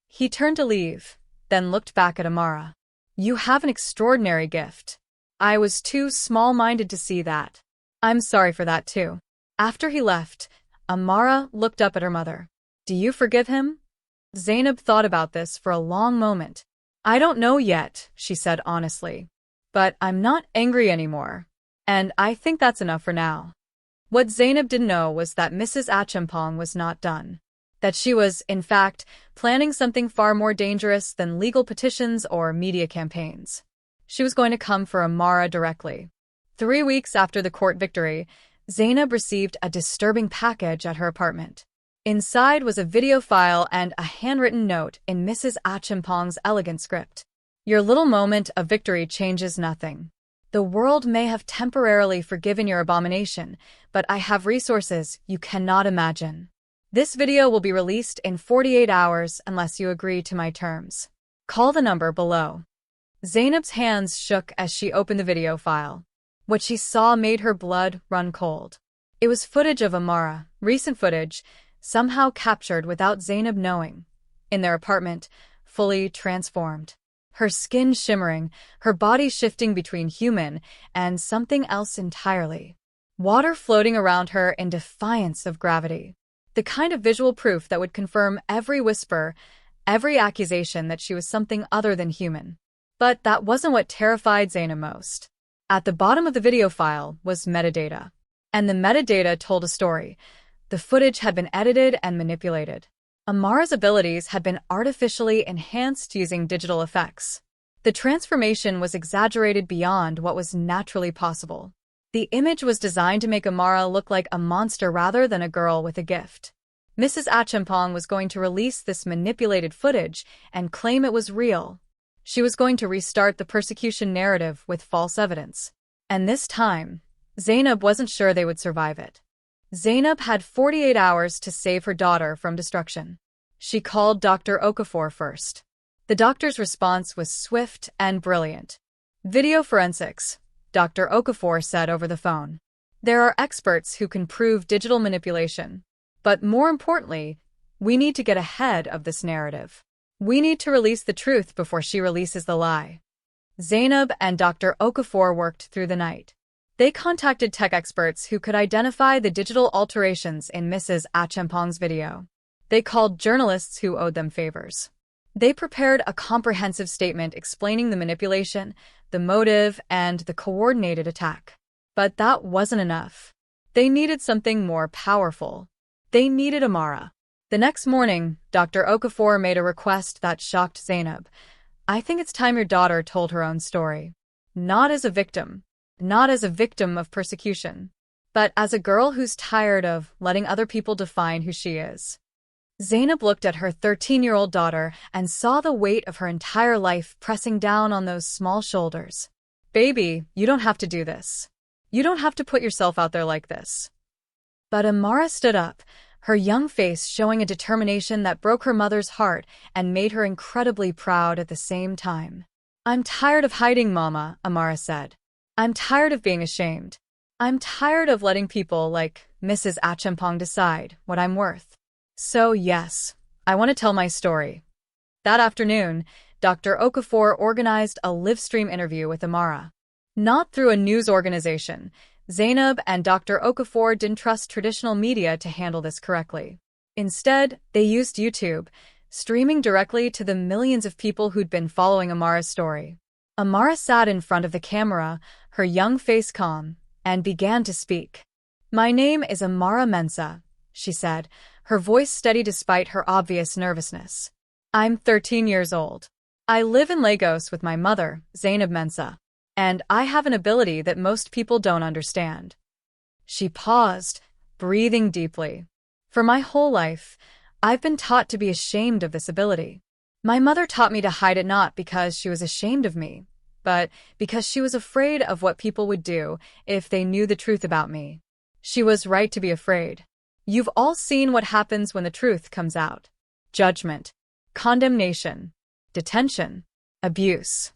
He turned to leave, then looked back at Amara. You have an extraordinary gift. I was too small-minded to see that. I'm sorry for that too. After he left, Amara looked up at her mother. Do you forgive him? ZAINAB thought about this for a long moment. I don't know yet, she said honestly. But I'm not angry anymore. And I think that's enough for now. What ZAINAB didn't know was that Mrs. Achampong was not done. That she was, in fact, planning something far more dangerous than legal petitions or media campaigns. She was going to come for Amara directly. 3 weeks after the court victory, ZAINAB received a disturbing package at her apartment. Inside was a video file and a handwritten note in Mrs. Achampong's elegant script. Your little moment of victory changes nothing. The world may have temporarily forgiven your abomination, but I have resources you cannot imagine. This video will be released in 48 hours unless you agree to my terms. Call the number below. ZAINAB's hands shook as she opened the video file. What she saw made her blood run cold. It was footage of Amara, recent footage, somehow captured without ZAINAB knowing. In their apartment, fully transformed. Her skin shimmering, her body shifting between human and something else entirely. Water floating around her in defiance of gravity. The kind of visual proof that would confirm every whisper, every accusation that she was something other than human. But that wasn't what terrified ZAINAB most. At the bottom of the video file was metadata. And the metadata told a story. The footage had been edited and manipulated. Amara's abilities had been artificially enhanced using digital effects. The transformation was exaggerated beyond what was naturally possible. The image was designed to make Amara look like a monster rather than a girl with a gift. Mrs. Achampong was going to release this manipulated footage and claim it was real. She was going to restart the persecution narrative with false evidence. And this time, ZAINAB wasn't sure they would survive it. ZAINAB had 48 hours to save her daughter from destruction. She called Dr. Okafor first. The doctor's response was swift and brilliant. Video forensics, Dr. Okafor said over the phone. There are experts who can prove digital manipulation. But more importantly, we need to get ahead of this narrative. We need to release the truth before she releases the lie. ZAINAB and Dr. Okafor worked through the night. They contacted tech experts who could identify the digital alterations in Mrs. Achampong's video. They called journalists who owed them favors. They prepared a comprehensive statement explaining the manipulation, the motive, and the coordinated attack. But that wasn't enough. They needed something more powerful. They needed Amara. The next morning, Dr. Okafor made a request that shocked ZAINAB. I think it's time your daughter told her own story. Not as a victim. Not as a victim of persecution. But as a girl who's tired of letting other people define who she is. ZAINAB looked at her 13-year-old daughter and saw the weight of her entire life pressing down on those small shoulders. Baby, you don't have to do this. You don't have to put yourself out there like this. But Amara stood up, her young face showing a determination that broke her mother's heart and made her incredibly proud at the same time. I'm tired of hiding, Mama, Amara said. I'm tired of being ashamed. I'm tired of letting people like Mrs. Achampong decide what I'm worth. So yes, I want to tell my story. That afternoon, Dr. Okafor organized a live-stream interview with Amara. Not through a news organization. ZAINAB and Dr. Okafor didn't trust traditional media to handle this correctly. Instead, they used YouTube, streaming directly to the millions of people who'd been following Amara's story. Amara sat in front of the camera, her young face calm, and began to speak. My name is Amara Mensah, she said, her voice steady despite her obvious nervousness. I'm 13 years old. I live in Lagos with my mother, ZAINAB MENSAH. And I have an ability that most people don't understand. She paused, breathing deeply. For my whole life, I've been taught to be ashamed of this ability. My mother taught me to hide it not because she was ashamed of me, but because she was afraid of what people would do if they knew the truth about me. She was right to be afraid. You've all seen what happens when the truth comes out. Judgment, condemnation, detention, abuse.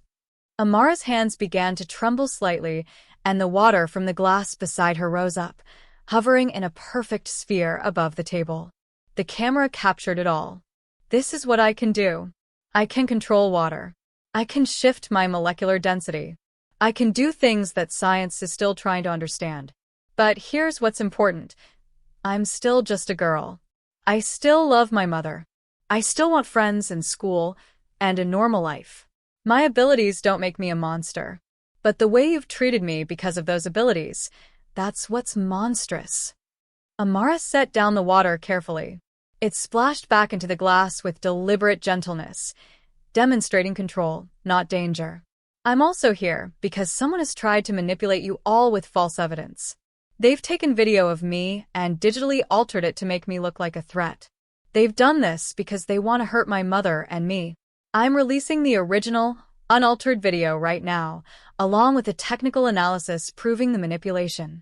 Amara's hands began to tremble slightly, and the water from the glass beside her rose up, hovering in a perfect sphere above the table. The camera captured it all. This is what I can do. I can control water. I can shift my molecular density. I can do things that science is still trying to understand. But here's what's important. I'm still just a girl. I still love my mother. I still want friends and school and a normal life. My abilities don't make me a monster. But the way you've treated me because of those abilities, that's what's monstrous. Amara set down the water carefully. It splashed back into the glass with deliberate gentleness, demonstrating control, not danger. I'm also here because someone has tried to manipulate you all with false evidence. They've taken video of me and digitally altered it to make me look like a threat. They've done this because they want to hurt my mother and me. I'm releasing the original, unaltered video right now, along with a technical analysis proving the manipulation.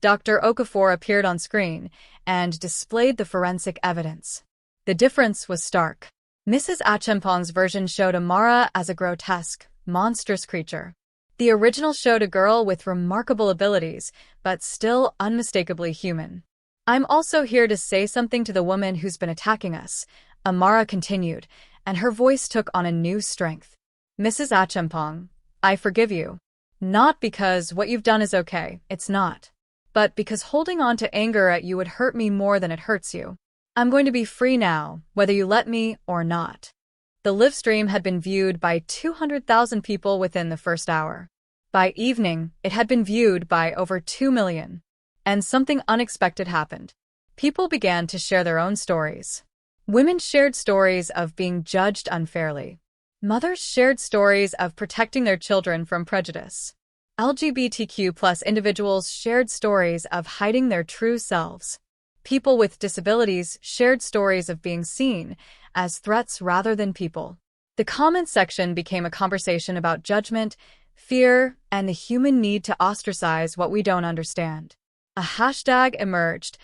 Dr. Okafor appeared on screen and displayed the forensic evidence. The difference was stark. Mrs. Achampong's version showed Amara as a grotesque, monstrous creature. The original showed a girl with remarkable abilities, but still unmistakably human. I'm also here to say something to the woman who's been attacking us, Amara continued, and her voice took on a new strength. Mrs. Achampong, I forgive you. Not because what you've done is okay, it's not. But because holding on to anger at you would hurt me more than it hurts you. I'm going to be free now, whether you let me or not. The live stream had been viewed by 200,000 people within the first hour. By evening, it had been viewed by over 2 million. And something unexpected happened. People began to share their own stories. Women shared stories of being judged unfairly. Mothers shared stories of protecting their children from prejudice. LGBTQ+ individuals shared stories of hiding their true selves. People with disabilities shared stories of being seen as threats rather than people. The comments section became a conversation about judgment, fear, and the human need to ostracize what we don't understand. A hashtag emerged.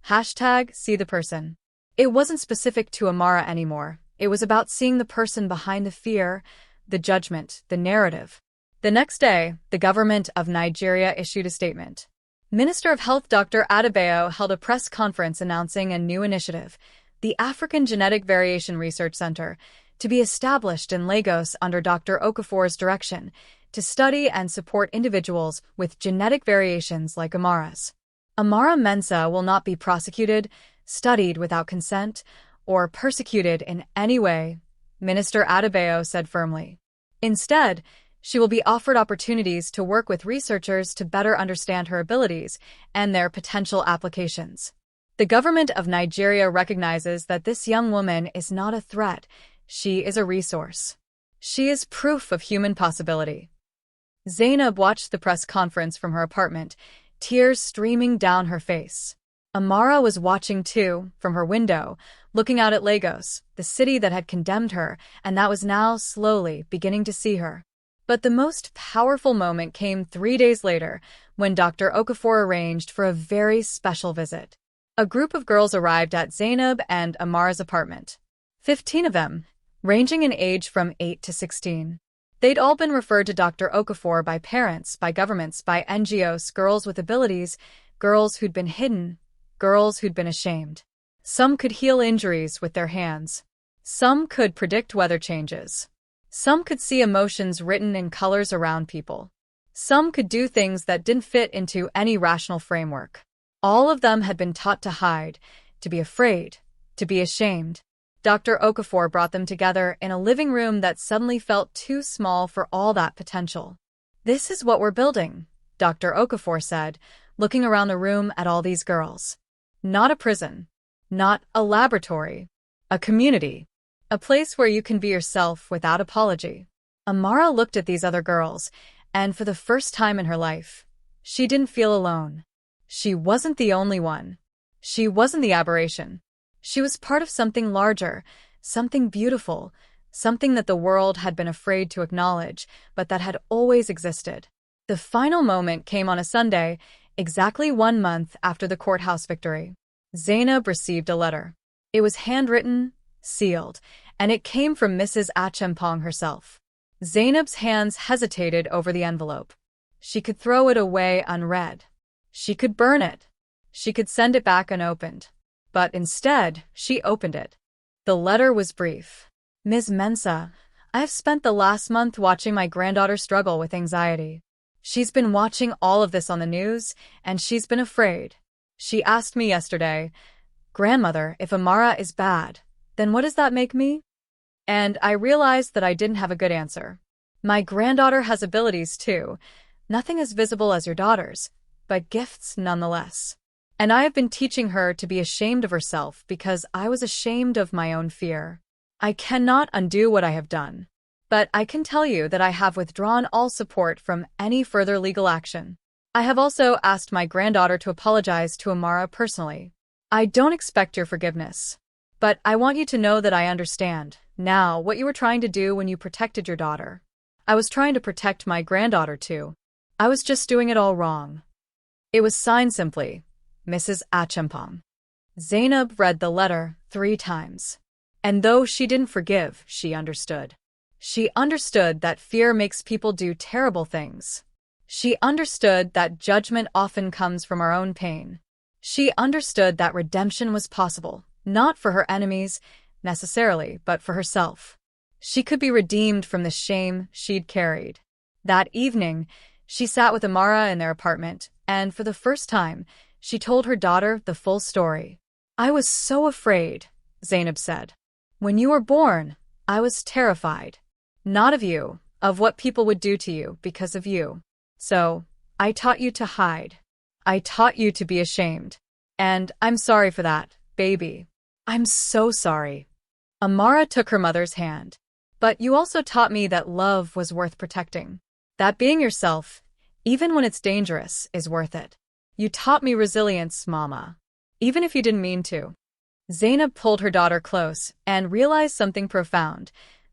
Hashtag see the person. It wasn't specific to Amara anymore. It was about seeing the person behind the fear, the judgment, the narrative. The next day, the government of Nigeria issued a statement. Minister of Health Dr. Adebayo held a press conference announcing a new initiative, the African Genetic Variation Research Center, to be established in Lagos under Dr. Okafor's direction, to study and support individuals with genetic variations like Amara's. Amara Mensah will not be prosecuted, studied without consent, or persecuted in any way, Minister Adebayo said firmly. Instead, she will be offered opportunities to work with researchers to better understand her abilities and their potential applications. The government of Nigeria recognizes that this young woman is not a threat, she is a resource. She is proof of human possibility. ZAINAB watched the press conference from her apartment, tears streaming down her face. Amara was watching too, from her window, looking out at Lagos, the city that had condemned her and that was now slowly beginning to see her. But the most powerful moment came 3 days later, when Dr. Okafor arranged for a very special visit. A group of girls arrived at ZAINAB and Amara's apartment. 15 of them, ranging in age from 8 to 16. They'd all been referred to Dr. Okafor by parents, by governments, by NGOs, girls with abilities, girls who'd been hidden, girls who'd been ashamed. Some could heal injuries with their hands. Some could predict weather changes. Some could see emotions written in colors around people. Some could do things that didn't fit into any rational framework. All of them had been taught to hide, to be afraid, to be ashamed. Dr. Okafor brought them together in a living room that suddenly felt too small for all that potential. "This is what we're building," Dr. Okafor said, looking around the room at all these girls. "Not a prison. Not a laboratory. A community. A place where you can be yourself without apology." Amara looked at these other girls, and for the first time in her life, she didn't feel alone. She wasn't the only one. She wasn't the aberration. She was part of something larger, something beautiful, something that the world had been afraid to acknowledge, but that had always existed. The final moment came on a Sunday, exactly 1 month after the courthouse victory. ZAINAB received a letter. It was handwritten, sealed, and it came from Mrs. Achempong herself. ZAINAB's hands hesitated over the envelope. She could throw it away unread. She could burn it. She could send it back unopened. But instead, she opened it. The letter was brief. "Ms. Mensah, I have spent the last month watching my granddaughter struggle with anxiety. She's been watching all of this on the news, and she's been afraid. She asked me yesterday, 'Grandmother, if Amara is bad, then what does that make me?' And I realized that I didn't have a good answer. My granddaughter has abilities too, nothing as visible as your daughter's, but gifts nonetheless. And I have been teaching her to be ashamed of herself because I was ashamed of my own fear. I cannot undo what I have done. But I can tell you that I have withdrawn all support from any further legal action. I have also asked my granddaughter to apologize to Amara personally. I don't expect your forgiveness. But I want you to know that I understand, now, what you were trying to do when you protected your daughter. I was trying to protect my granddaughter too. I was just doing it all wrong." It was signed simply, Mrs. Achempong. ZAINAB read the letter 3 times. And though she didn't forgive, she understood. She understood that fear makes people do terrible things. She understood that judgment often comes from our own pain. She understood that redemption was possible, not for her enemies, necessarily, but for herself. She could be redeemed from the shame she'd carried. That evening, she sat with Amara in their apartment, and for the first time, she told her daughter the full story. "I was so afraid," ZAINAB said. "When you were born, I was terrified. Not of you, of what people would do to you because of you. So, I taught you to hide. I taught you to be ashamed. And I'm sorry for that, baby. I'm so sorry. Amara took her mother's hand. But you also taught me that love was worth protecting. That being yourself, even when it's dangerous, is worth it. You taught me resilience, Mama. Even if you didn't mean to. ZAINAB pulled her daughter close and realized something profound.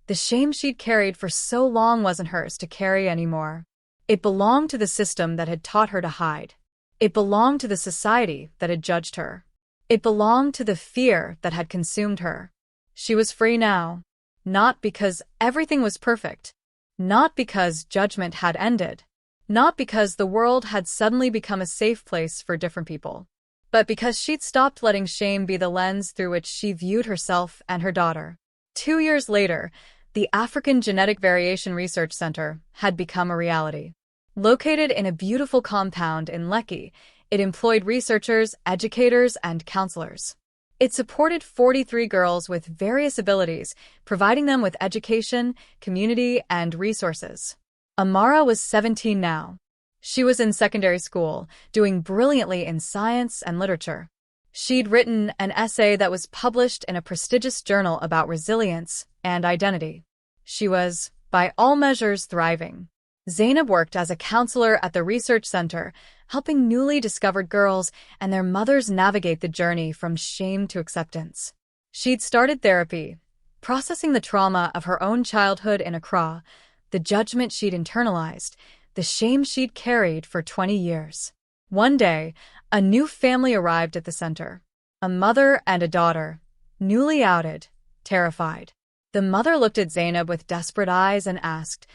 The shame she'd carried for so long wasn't hers to carry anymore. It belonged to the system that had taught her to hide. It belonged to the society that had judged her. It belonged to the fear that had consumed her. She was free now. Not because everything was perfect. Not because judgment had ended. Not because the world had suddenly become a safe place for different people. But because she'd stopped letting shame be the lens through which she viewed herself and her daughter. 2 years later, the African Genetic Variation Research Center had become a reality. Located in a beautiful compound in Lekki, it employed researchers, educators, and counselors. It supported 43 girls with various abilities, providing them with education, community, and resources. Amara was 17 now. She was in secondary school, doing brilliantly in science and literature. She'd written an essay that was published in a prestigious journal about resilience and identity. She was, by all measures, thriving. ZAINAB worked as a counselor at the research center, helping newly discovered girls and their mothers navigate the journey from shame to acceptance. She'd started therapy, processing the trauma of her own childhood in Accra, the judgment she'd internalized, the shame she'd carried for 20 years. One day, a new family arrived at the center. A mother and a daughter, newly outed, terrified. The mother looked at ZAINAB with desperate eyes and asked,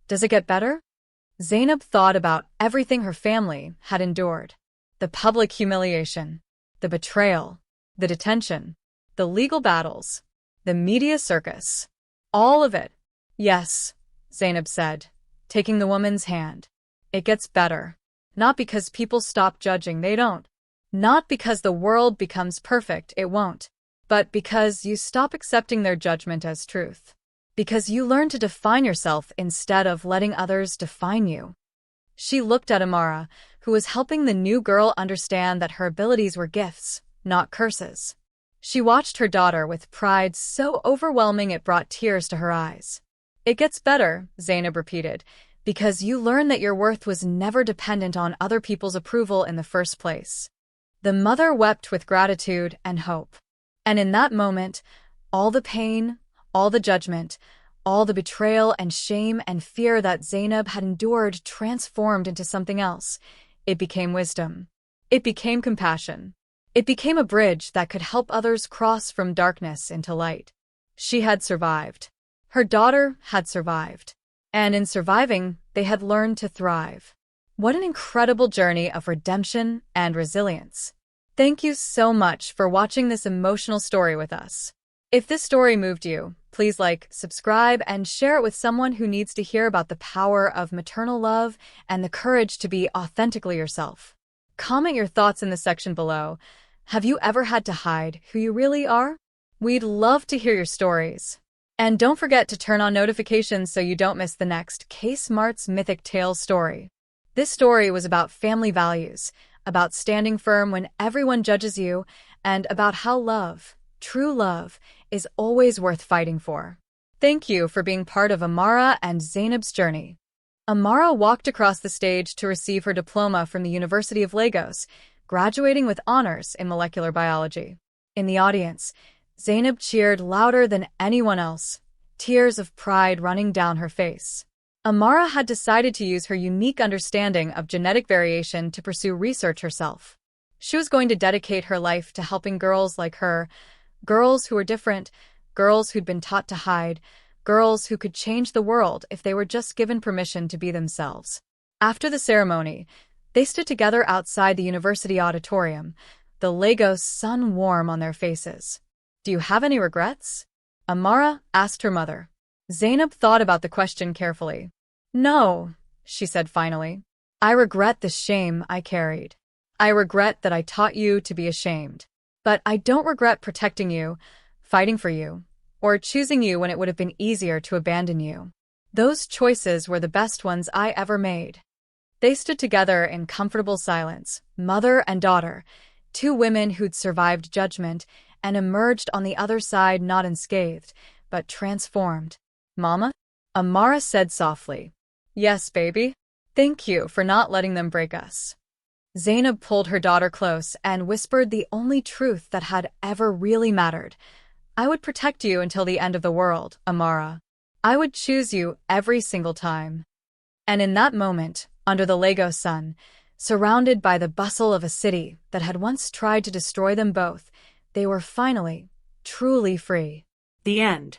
"Does it get better?" ZAINAB thought about everything her family had endured. The public humiliation, the betrayal, the detention, the legal battles, the media circus. All of it. "Yes," ZAINAB said, taking the woman's hand. "It gets better. Not because people stop judging, they don't. Not because the world becomes perfect, it won't. But because you stop accepting their judgment as truth. Because you learn to define yourself instead of letting others define you." She looked at Amara, who was helping the new girl understand that her abilities were gifts, not curses. She watched her daughter with pride so overwhelming it brought tears to her eyes. "It gets better," ZAINAB repeated, "because you learn that your worth was never dependent on other people's approval in the first place." The mother wept with gratitude and hope. And in that moment, all the pain, all the judgment, all the betrayal and shame and fear that ZAINAB had endured transformed into something else. It became wisdom. It became compassion. It became a bridge that could help others cross from darkness into light. She had survived. Her daughter had survived. And in surviving, they had learned to thrive. What an incredible journey of redemption and resilience. Thank you so much for watching this emotional story with us. If this story moved you, please like, subscribe, and share it with someone who needs to hear about the power of maternal love and the courage to be authentically yourself. Comment your thoughts in the section below. Have you ever had to hide who you really are? We'd love to hear your stories. And don't forget to turn on notifications so you don't miss the next K-Smart's Mythic Tales story. This story was about family values, about standing firm when everyone judges you, and about how love, true love, is always worth fighting for. Thank you for being part of Amara and ZAINAB's journey. Amara walked across the stage to receive her diploma from the University of Lagos, graduating with honors in molecular biology. In the audience, ZAINAB cheered louder than anyone else, tears of pride running down her face. Amara had decided to use her unique understanding of genetic variation to pursue research herself. She was going to dedicate her life to helping girls like her, girls who were different, girls who'd been taught to hide, girls who could change the world if they were just given permission to be themselves. After the ceremony, they stood together outside the university auditorium, the Lagos sun warm on their faces. "Do you have any regrets?" Amara asked her mother. ZAINAB thought about the question carefully. "No," she said finally. "I regret the shame I carried. I regret that I taught you to be ashamed. But I don't regret protecting you, fighting for you, or choosing you when it would have been easier to abandon you. Those choices were the best ones I ever made." They stood together in comfortable silence, mother and daughter, two women who'd survived judgment and emerged on the other side not unscathed, but transformed. "Mama?" Amara said softly. "Yes, baby. Thank you for not letting them break us." ZAINAB pulled her daughter close and whispered the only truth that had ever really mattered. "I would protect you until the end of the world, Amara. I would choose you every single time." And in that moment, under the Lagos sun, surrounded by the bustle of a city that had once tried to destroy them both, they were finally, truly free. The end.